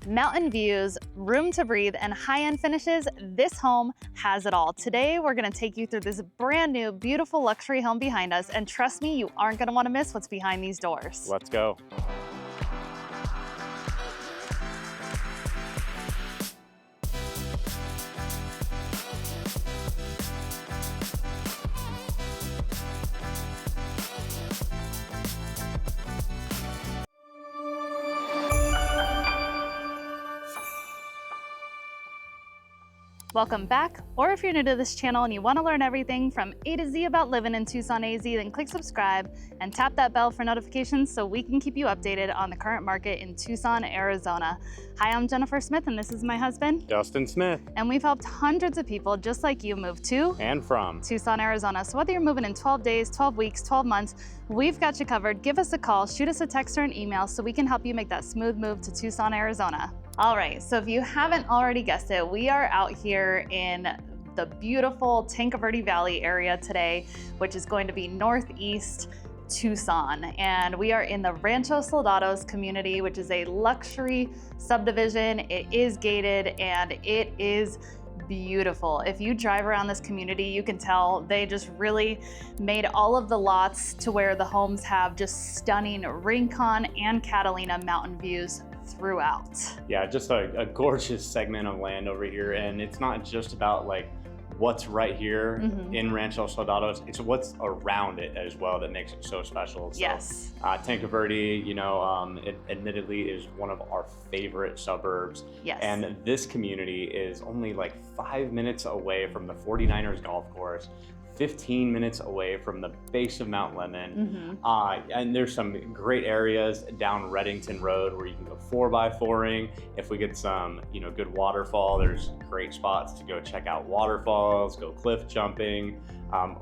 Mountain views, room to breathe, and high-end finishes, this home has it all. Today, we're gonna take you through this brand new, beautiful luxury home behind us, and trust me, you aren't gonna wanna miss what's behind these doors. Let's go. Welcome back, or if you're new to this channel and you want to learn everything from A to Z about living in Tucson, AZ, then click subscribe and tap that bell for notifications so we can keep you updated on the current market in Tucson, Arizona. Hi, I'm Jennifer Smith and this is my husband, Justin Smith. And we've helped hundreds of people just like you move to and from Tucson, Arizona. So whether you're moving in 12 days, 12 weeks, 12 months, we've got you covered. Give us a call, shoot us a text or an email so we can help you make that smooth move to Tucson, Arizona. All right, so if you haven't already guessed it, we are out here in the beautiful Tanque Verde Valley area today, which is going to be northeast Tucson. And we are in the Rancho Soldados community, which is a luxury subdivision. It is gated and it is beautiful. If you drive around this community, you can tell they just really made all of the lots to where the homes have just stunning Rincon and Catalina mountain views throughout. Yeah, just a gorgeous segment of land over here. And it's not just about like what's right here in Rancho Soldados, it's what's around it as well that makes it so special. So, yes. Tanque Verde, you know, it admittedly is one of our favorite suburbs. Yes. And this community is only like 5 minutes away from the 49ers golf course, 15 minutes away from the base of Mount Lemmon. And there's some great areas down Reddington Road where you can go 4x4ing. If we get some, you know, good waterfall, there's great spots to go check out waterfalls, go cliff jumping.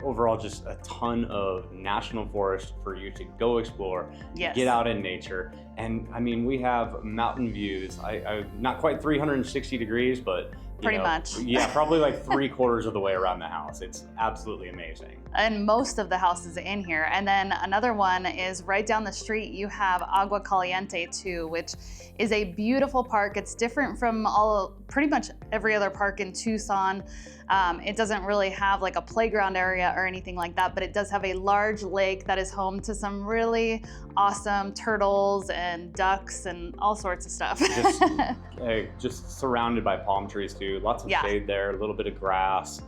Overall, just a ton of national forest for you to go explore, yes, get out in nature. And I mean, we have mountain views. I not quite 360 degrees, but pretty much. Yeah, probably like 3/4 of the way around the house. It's absolutely amazing. And most of the houses in here. And then another one is right down the street, you have Agua Caliente too, which is a beautiful park. It's different from pretty much every other park in Tucson. It doesn't really have like a playground area or anything like that, but it does have a large lake that is home to some really awesome turtles and ducks and all sorts of stuff. Just surrounded by palm trees too. Lots of shade there, a little bit of grass.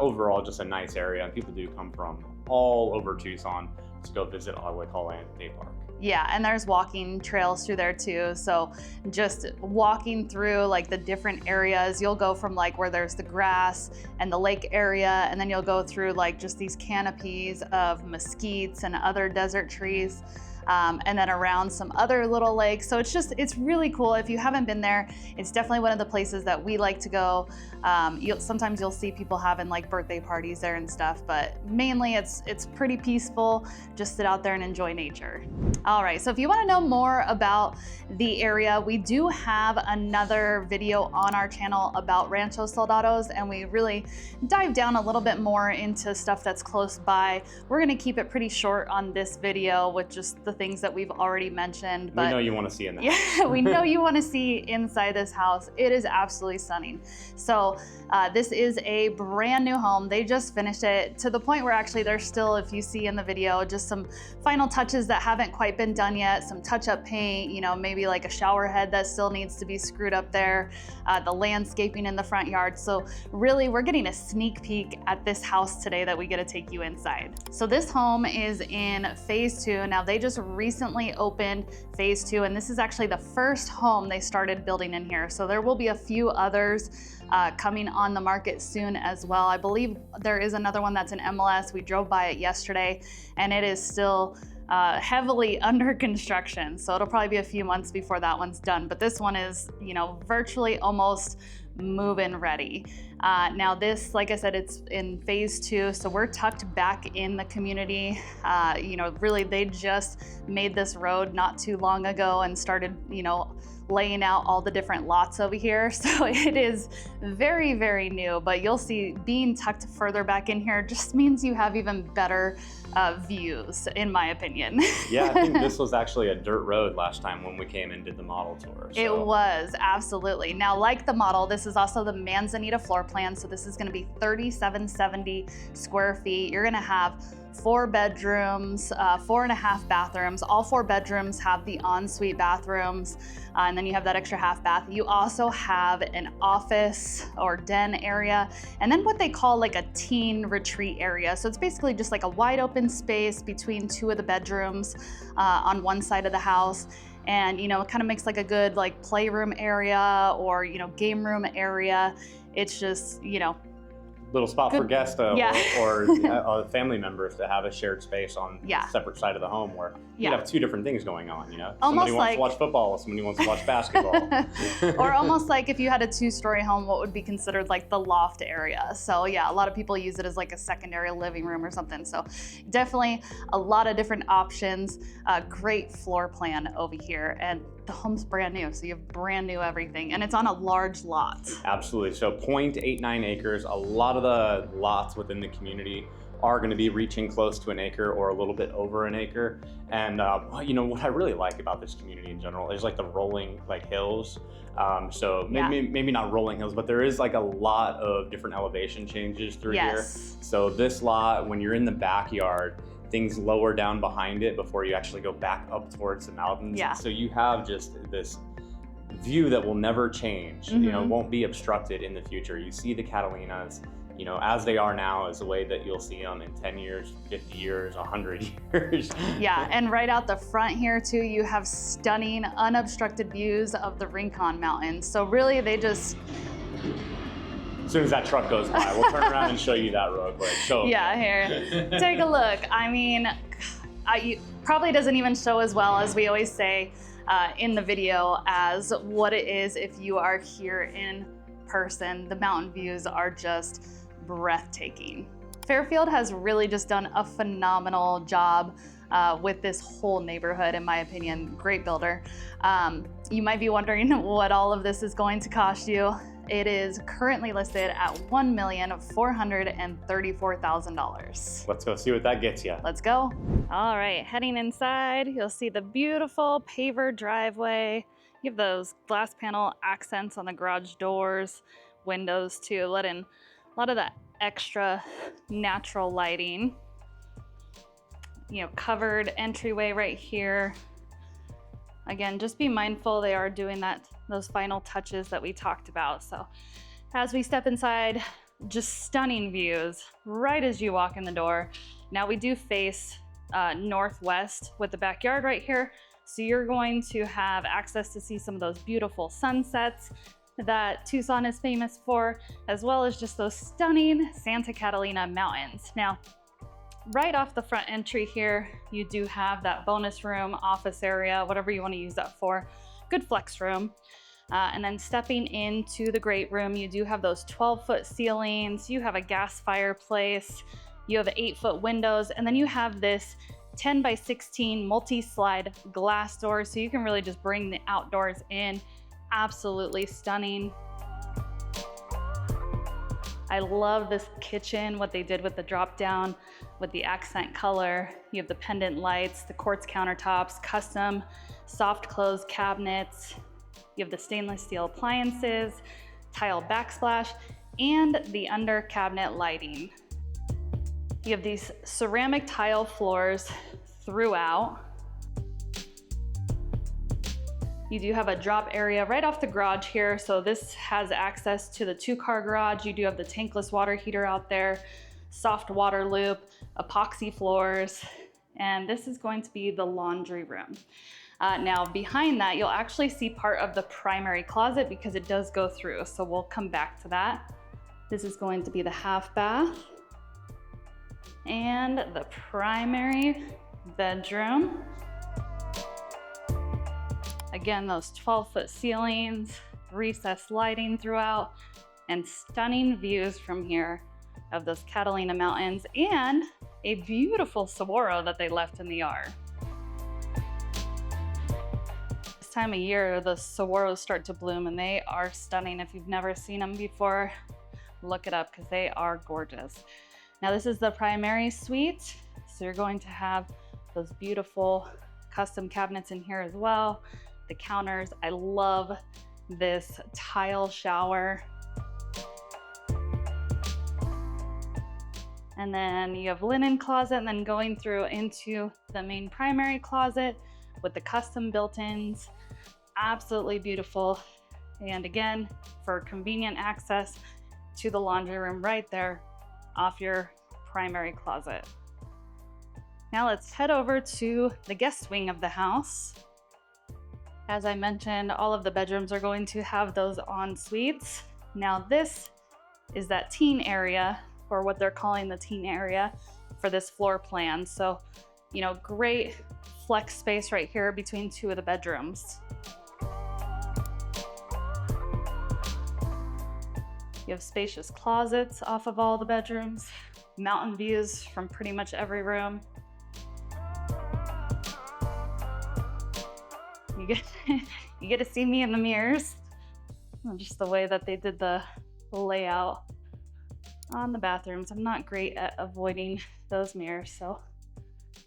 Overall, just a nice area. And people do come from all over Tucson to go visit Agua Caliente Park. Yeah, and there's walking trails through there too. So just walking through like the different areas, you'll go from like where there's the grass and the lake area, and then you'll go through like just these canopies of mesquites and other desert trees. And then around some other little lakes. So it's really cool. If you haven't been there, it's definitely one of the places that we like to go. Sometimes you'll see people having like birthday parties there and stuff, but mainly it's pretty peaceful. Just sit out there and enjoy nature. All right, so if you want to know more about the area, we do have another video on our channel about Rancho Soldados, and we really dive down a little bit more into stuff that's close by. We're going to keep it pretty short on this video with just the things that we've already mentioned. But we know you want to see in that. Yeah, we know you want to see inside this house. It is absolutely stunning. So this is a brand new home. They just finished it to the point where actually there's still, if you see in the video, just some final touches that haven't quite been done yet. Some touch-up paint, you know, maybe like a shower head that still needs to be screwed up there, the landscaping in the front yard. So really, we're getting a sneak peek at this house today that we get to take you inside. So this home is in phase 2. Now they just recently opened phase 2, and this is actually the first home they started building in here. So there will be a few others coming on the market soon as well. I believe there is another one that's in MLS. We drove by it yesterday, and it is still heavily under construction. So it'll probably be a few months before that one's done. But this one is, you know, virtually almost move-in ready. Now this, like I said, it's in phase 2, so we're tucked back in the community. You know, really they just made this road not too long ago and started, you know, laying out all the different lots over here. So it is very, very new, but you'll see being tucked further back in here just means you have even better views, in my opinion. Yeah, I think this was actually a dirt road last time when we came and did the model tour. So. It was, absolutely. Now, like the model, this is also the Manzanita floor plan. So this is gonna be 3,770 square feet. You're gonna have 4 bedrooms, 4.5 bathrooms. All 4 bedrooms have the ensuite bathrooms, and then you have that extra half bath. You also have an office or den area, and then what they call like a teen retreat area. So it's basically just like a wide open space between 2 of the bedrooms on one side of the house. And, you know, it kind of makes like a good like playroom area or, you know, game room area. It's just, you know, little spot good. For guests or family members to have a shared space on a separate side of the home where you have 2 different things going on, you know? Almost somebody wants to watch football, somebody wants to watch basketball. Or almost like if you had a 2-story home, what would be considered like the loft area. So yeah, a lot of people use it as like a secondary living room or something. So definitely a lot of different options, great floor plan over here. And the home's brand new, so you have brand new everything, and it's on a large lot. Absolutely. So 0.89 acres. A lot of the lots within the community are going to be reaching close to an acre or a little bit over an acre. And you know what I really like about this community in general is like the rolling like hills. So maybe not rolling hills, but there is like a lot of different elevation changes through here. So this lot, when you're in the backyard, things lower down behind it before you actually go back up towards the mountains. So you have just this view that will never change, you know, won't be obstructed in the future. You see the Catalinas, you know, as they are now is the way that you'll see them in 10 years, 50 years, 100 years. Yeah, and right out the front here too, you have stunning unobstructed views of the Rincon Mountains. So really they just... As soon as that truck goes by, we'll turn around and show you that real quick. Here, take a look. I mean, it probably doesn't even show as well as we always say in the video as what it is if you are here in person. The mountain views are just breathtaking. Fairfield has really just done a phenomenal job with this whole neighborhood, in my opinion. Great builder. You might be wondering what all of this is going to cost you. It is currently listed at $1,434,000. Let's go see what that gets you. Let's go. All right, heading inside, you'll see the beautiful paver driveway. You have those glass panel accents on the garage doors, windows too, let in a lot of that extra natural lighting. You know, covered entryway right here. Again, just be mindful they are doing those final touches that we talked about. So as we step inside, just stunning views right as you walk in the door. Now we do face northwest with the backyard right here. So you're going to have access to see some of those beautiful sunsets that Tucson is famous for, as well as just those stunning Santa Catalina mountains. Now, right off the front entry here, you do have that bonus room, office area, whatever you want to use that for. Good flex room. And then stepping into the great room, you do have those 12-foot ceilings. You have a gas fireplace. You have 8-foot windows. And then you have this 10 by 16 multi-slide glass door. So you can really just bring the outdoors in. Absolutely stunning. I love this kitchen, what they did with the drop down, with the accent color. You have the pendant lights, the quartz countertops, custom soft close cabinets. You have the stainless steel appliances, tile backsplash, and the under cabinet lighting. You have these ceramic tile floors throughout. You do have a drop area right off the garage here. So this has access to the 2-car garage. You do have the tankless water heater out there, soft water loop, epoxy floors, and this is going to be the laundry room. Now behind that, you'll actually see part of the primary closet because it does go through. So we'll come back to that. This is going to be the half bath and the primary bedroom. Again, those 12-foot ceilings, recessed lighting throughout, and stunning views from here of those Catalina Mountains and a beautiful saguaro that they left in the yard. This time of year, the saguaros start to bloom and they are stunning. If you've never seen them before, look it up because they are gorgeous. Now this is the primary suite. So you're going to have those beautiful custom cabinets in here as well. The counters, I love this tile shower. And then you have linen closet, and then going through into the main primary closet with the custom built-ins. Absolutely beautiful. And again, for convenient access to the laundry room right there off your primary closet. Now let's head over to the guest wing of the house. As I mentioned, all of the bedrooms are going to have those en suites. Now this is that teen area, or what they're calling the teen area for this floor plan. So, you know, great flex space right here between two of the bedrooms. You have spacious closets off of all the bedrooms, mountain views from pretty much every room. You get to see me in the mirrors. Just the way that they did the layout on the bathrooms. I'm not great at avoiding those mirrors, so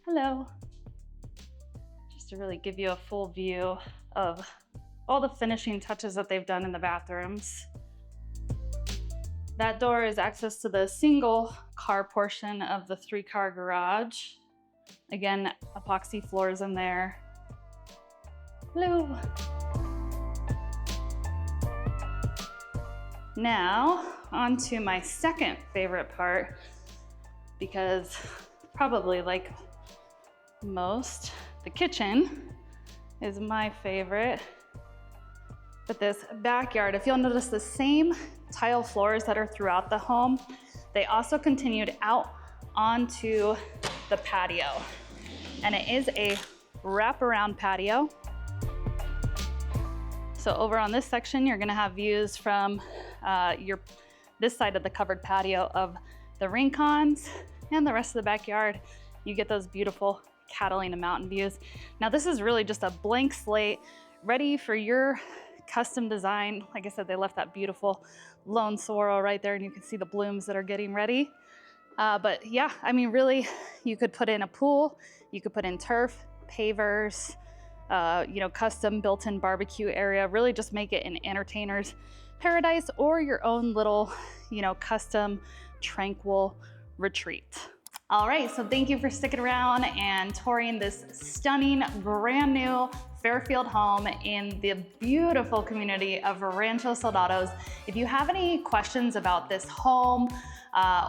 hello. Just to really give you a full view of all the finishing touches that they've done in the bathrooms. That door is access to the single car portion of the 3-car garage. Again, epoxy floors in there. Hello. Now, on to my second favorite part, because probably like most, the kitchen is my favorite. But this backyard, if you'll notice the same tile floors that are throughout the home, they also continued out onto the patio. And it is a wraparound patio. So over on this section, you're gonna have views from this side of the covered patio of the rincons, and the rest of the backyard, you get those beautiful Catalina mountain views. Now this is really just a blank slate, ready for your custom design. Like I said, they left that beautiful lone sorrel right there, and you can see the blooms that are getting ready. But yeah, I mean, really, you could put in a pool, you could put in turf, pavers, you know, custom built-in barbecue area. Really just make it an entertainer's paradise or your own little, you know, custom tranquil retreat. All right, so thank you for sticking around and touring this stunning, brand new Fairfield home in the beautiful community of Rancho Soldados. If you have any questions about this home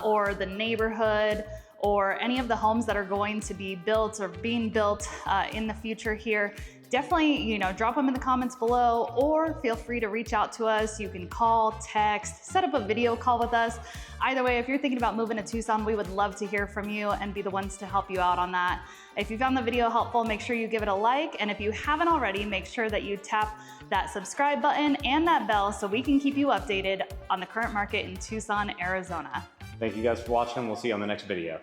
or the neighborhood, or any of the homes that are going to be built or being built in the future here, definitely, you know, drop them in the comments below, or feel free to reach out to us. You can call, text, set up a video call with us. Either way, if you're thinking about moving to Tucson, we would love to hear from you and be the ones to help you out on that. If you found the video helpful, make sure you give it a like. And if you haven't already, make sure that you tap that subscribe button and that bell so we can keep you updated on the current market in Tucson, Arizona. Thank you guys for watching. We'll see you on the next video.